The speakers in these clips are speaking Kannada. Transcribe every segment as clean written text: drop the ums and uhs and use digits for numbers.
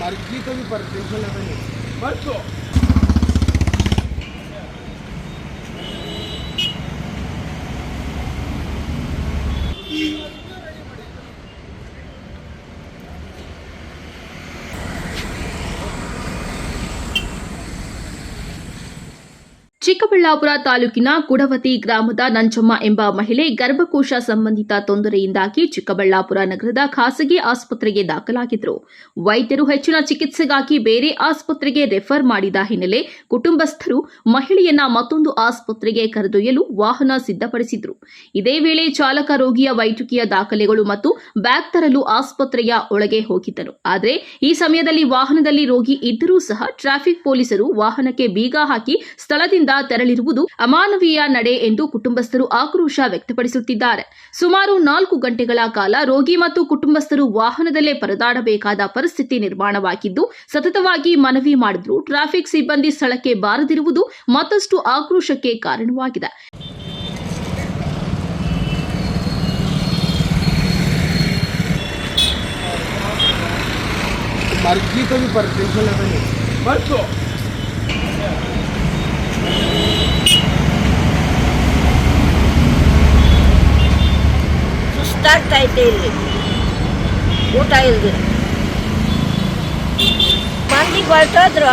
मर्जी तो भी पर टेंशन लेना नहीं बस तो ಚಿಕ್ಕಬಳ್ಳಾಪುರ ತಾಲೂಕಿನ ಕುಡವತಿ ಗ್ರಾಮದ ನಂಜಮ್ಮ ಎಂಬ ಮಹಿಳೆ ಗರ್ಭಕೋಶ ಸಂಬಂಧಿತ ತೊಂದರೆಯಿಂದಾಗಿ ಚಿಕ್ಕಬಳ್ಳಾಪುರ ನಗರದ ಖಾಸಗಿ ಆಸ್ಪತ್ರೆಗೆ ದಾಖಲಾಗಿದ್ದರು. ವೈದ್ಯರು ಹೆಚ್ಚಿನ ಚಿಕಿತ್ಸೆಗಾಗಿ ಬೇರೆ ಆಸ್ಪತ್ರೆಗೆ ರೆಫರ್ ಮಾಡಿದ ಹಿನ್ನೆಲೆ ಕುಟುಂಬಸ್ಥರು ಮಹಿಳೆಯನ್ನ ಮತ್ತೊಂದು ಆಸ್ಪತ್ರೆಗೆ ಕರೆದೊಯ್ಯಲು ವಾಹನ ಸಿದ್ಧಪಡಿಸಿದ್ರು. ಇದೇ ವೇಳೆ ಚಾಲಕ ರೋಗಿಯ ವೈದ್ಯಕೀಯ ದಾಖಲೆಗಳು ಮತ್ತು ಬ್ಯಾಗ್ ತರಲು ಆಸ್ಪತ್ರೆಯ ಒಳಗೆ ಹೋಗಿದ್ದರು. ಆದರೆ ಈ ಸಮಯದಲ್ಲಿ ವಾಹನದಲ್ಲಿ ರೋಗಿ ಇದ್ದರೂ ಸಹ ಟ್ರಾಫಿಕ್ ಪೊಲೀಸರು ವಾಹನಕ್ಕೆ ಬೀಗ ಹಾಕಿ ಸ್ಥಳದಿಂದ ತೆರಳಿರುವುದು ಅಮಾನವೀಯ ನಡೆ ಎಂದು ಕುಟುಂಬಸ್ಥರು ಆಕ್ರೋಶ ವ್ಯಕ್ತಪಡಿಸುತ್ತಿದ್ದಾರೆ. ಸುಮಾರು 4 ಗಂಟೆಗಳ ಕಾಲ ರೋಗಿ ಮತ್ತು ಕುಟುಂಬಸ್ಥರು ವಾಹನದಲ್ಲೇ ಪರದಾಡಬೇಕಾದ ಪರಿಸ್ಥಿತಿ ನಿರ್ಮಾಣವಾಗಿದ್ದು, ಸತತವಾಗಿ ಮನವಿ ಮಾಡಿದ್ರೂ ಟ್ರಾಫಿಕ್ ಸಿಬ್ಬಂದಿ ಸ್ಥಳಕ್ಕೆ ಬಾರದಿರುವುದು ಮತ್ತಷ್ಟು ಆಕ್ರೋಶಕ್ಕೆ ಕಾರಣವಾಗಿದೆ. मर्जी तो भी पर टेंशन लेना नहीं बस तो ಸುಸ್ತಾಗ್ತೈತೆ. ಇಲ್ಲಿ ಊಟ ಇಲ್ದಿರ ಮಂದಿಗೆ ಹೊರಟೋದ್ರು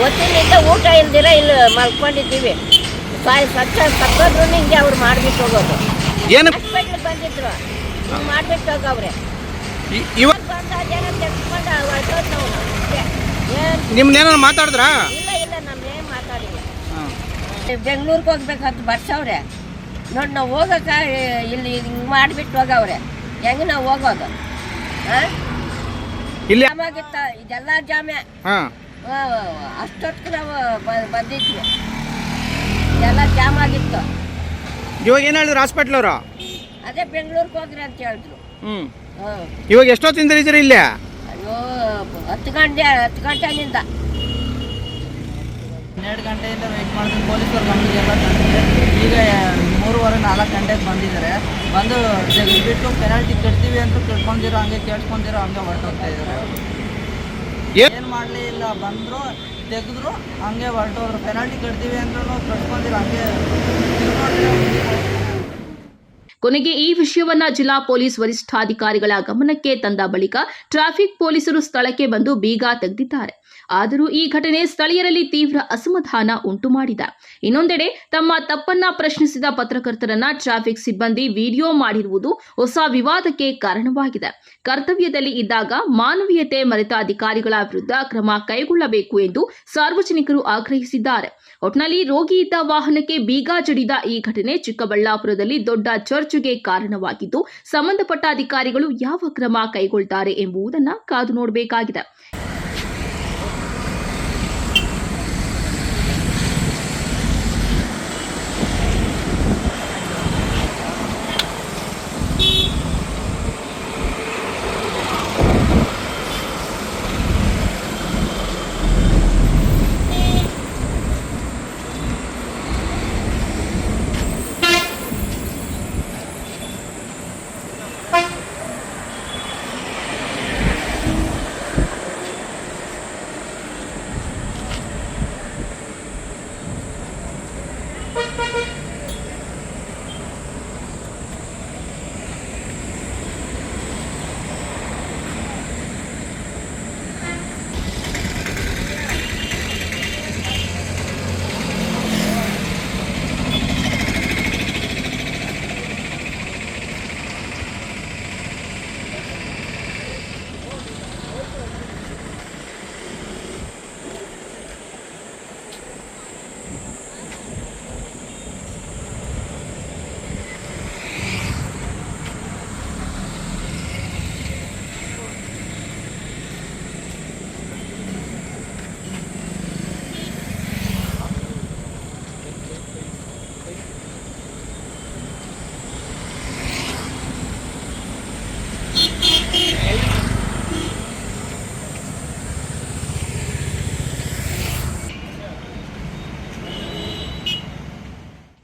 ಹೊತ್ತಿನಿಂದ ಊಟ ಇಲ್ದಿರ ಇಲ್ಲಿ ಮಲ್ಕೊಂಡಿದ್ದೀವಿ. ಸತ್ತೋದ್ರು ಹಿಂಗೆ ಅವ್ರು ಮಾಡ್ಬಿಟ್ಟು ಹೋಗೋದು. ಹಾಸ್ಪಿಟ್ಲಿಗೆ ಬಂದಿದ್ರು ಹಿಂಗೆ ಮಾಡ್ಬಿಟ್ಟು ಹೋಗವ್ರೆ. ಬಂದ ಜನ ತೆಗೆದುಕೊಂಡು ಹೊರಟೋದು ನಾವು. ನಿಮ್ನೇನಾರು ಮಾತಾಡಿದ್ರಾ? ಇಲ್ಲ ನಮ್ಗೇನು ಮಾತಾಡಿಲ್ಲ. ಬೆಂಗಳೂರಿಗೆ ಹೋಗ್ಬೇಕಂತ ಬರ್ಸವ್ರೆ ನೋಡಿ. ನಾವು ಹೋಗಕ್ಕ ಇಲ್ಲಿ ಹಿಂಗೆ ಮಾಡಿಬಿಟ್ಟು ಹೋಗವ್ರೆ. ಹೆಂಗೆ ನಾವು ಹೋಗೋದು? ಜಾಮ್ ಆಗಿತ್ತ, ಇದೆಲ್ಲ ಜಾಮೆ. ಅಷ್ಟೊತ್ತಿಗೆ ನಾವು ಬಂದಿದ್ವಿ, ಇದೆಲ್ಲ ಜಾಮ್ ಆಗಿತ್ತು. ಇವಾಗ ಏನು ಹೇಳಿದ್ರು ಹಾಸ್ಪಿಟ್ಲ್ ಅವರು? ಅದೇ ಬೆಂಗಳೂರಿಗೆ ಹೋಗ್ರಿ ಅಂತ ಹೇಳಿದ್ರು. ಇವಾಗ ಎಷ್ಟೊತ್ತಿಂದ ಇದ್ದೀರಿ ಇಲ್ಲೇ? ಅಯ್ಯೋ 10 ಗಂಟೆನಿಂದ 12 ಗಂಟೆಯಿಂದ ವೆಯ್ಟ್ ಮಾಡಿದ್ರು. ಪೊಲೀಸರು ಗಮನಿಗೆಲ್ಲ ತಂದಿದೆ. ಈಗ 3:30-4 ಗಂಟೆಗೆ ಬಂದಿದ್ದಾರೆ. ಬಂದು ಬಿಟ್ಟು ಪೆನಾಲ್ಟಿ ಕಟ್ತೀವಿ ಅಂತ ಕೇಳ್ಕೊಂಡಿರೋ ಹಂಗೆ ಕೇಳ್ಕೊಂಡಿರೋ ಹಂಗೆ ಹೊರಟೋಗ್ತಾ ಇದ್ದಾರೆ. ಏನು ಮಾಡಲೇ ಇಲ್ಲ. ಬಂದರು ತೆಗೆದ್ರು ಹಂಗೆ ಹೊರಟೋದ್ರು. ಪೆನಾಲ್ಟಿ ಕಟ್ತೀವಿ ಅಂದ್ರೂ ಕಟ್ಕೊಂಡಿರೋ ಹಂಗೆ. ಕೊನೆಗೆ ಈ ವಿಷಯವನ್ನ ಜಿಲ್ಲಾ ಪೊಲೀಸ್ ವರಿಷ್ಠಾಧಿಕಾರಿಗಳ ಗಮನಕ್ಕೆ ತಂದ ಬಳಿಕ ಟ್ರಾಫಿಕ್ ಪೊಲೀಸರು ಸ್ಥಳಕ್ಕೆ ಬಂದು ಬೀಗ ತೆಗೆದಿದ್ದಾರೆ. ಆದರೂ ಈ ಘಟನೆ ಸ್ಥಳೀಯರಲ್ಲಿ ತೀವ್ರ ಅಸಮಾಧಾನ ಉಂಟು ಮಾಡಿದೆ. ಇನ್ನೊಂದೆಡೆ ತಮ್ಮ ತಪ್ಪನ್ನ ಪ್ರಶ್ನಿಸಿದ ಪತ್ರಕರ್ತರನ್ನ ಟ್ರಾಫಿಕ್ ಸಿಬ್ಬಂದಿ ವಿಡಿಯೋ ಮಾಡಿರುವುದು ಹೊಸ ವಿವಾದಕ್ಕೆ ಕಾರಣವಾಗಿದೆ. ಕರ್ತವ್ಯದಲ್ಲಿ ಇದ್ದಾಗ ಮಾನವೀಯತೆ ಮರೆತ ಅಧಿಕಾರಿಗಳ ವಿರುದ್ಧ ಕ್ರಮ ಕೈಗೊಳ್ಳಬೇಕು ಎಂದು ಸಾರ್ವಜನಿಕರು ಆಗ್ರಹಿಸಿದ್ದಾರೆ. ಒಟ್ನಲ್ಲಿ ರೋಗಿ ಇದ್ದ ವಾಹನಕ್ಕೆ ಬೀಗ ಜಡಿದ ಈ ಘಟನೆ ಚಿಕ್ಕಬಳ್ಳಾಪುರದಲ್ಲಿ ದೊಡ್ಡ ಚರ್ಚೆಗೆ ಕಾರಣವಾಗಿದ್ದು, ಸಂಬಂಧಪಟ್ಟ ಅಧಿಕಾರಿಗಳು ಯಾವ ಕ್ರಮ ಕೈಗೊಳ್ಳುತ್ತಾರೆ ಎಂಬುದನ್ನು ಕಾದು ನೋಡಬೇಕಾಗಿದೆ.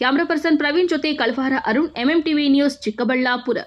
ಕ್ಯಾಮರಾ ಪರ್ಸನ್ ಪ್ರವೀಣ್ ಜೊತೆ ಕಳವಾರ ಅರುಣ್, MMTV ನ್ಯೂಸ್, ಚಿಕ್ಕಬಳ್ಳಾಪುರ.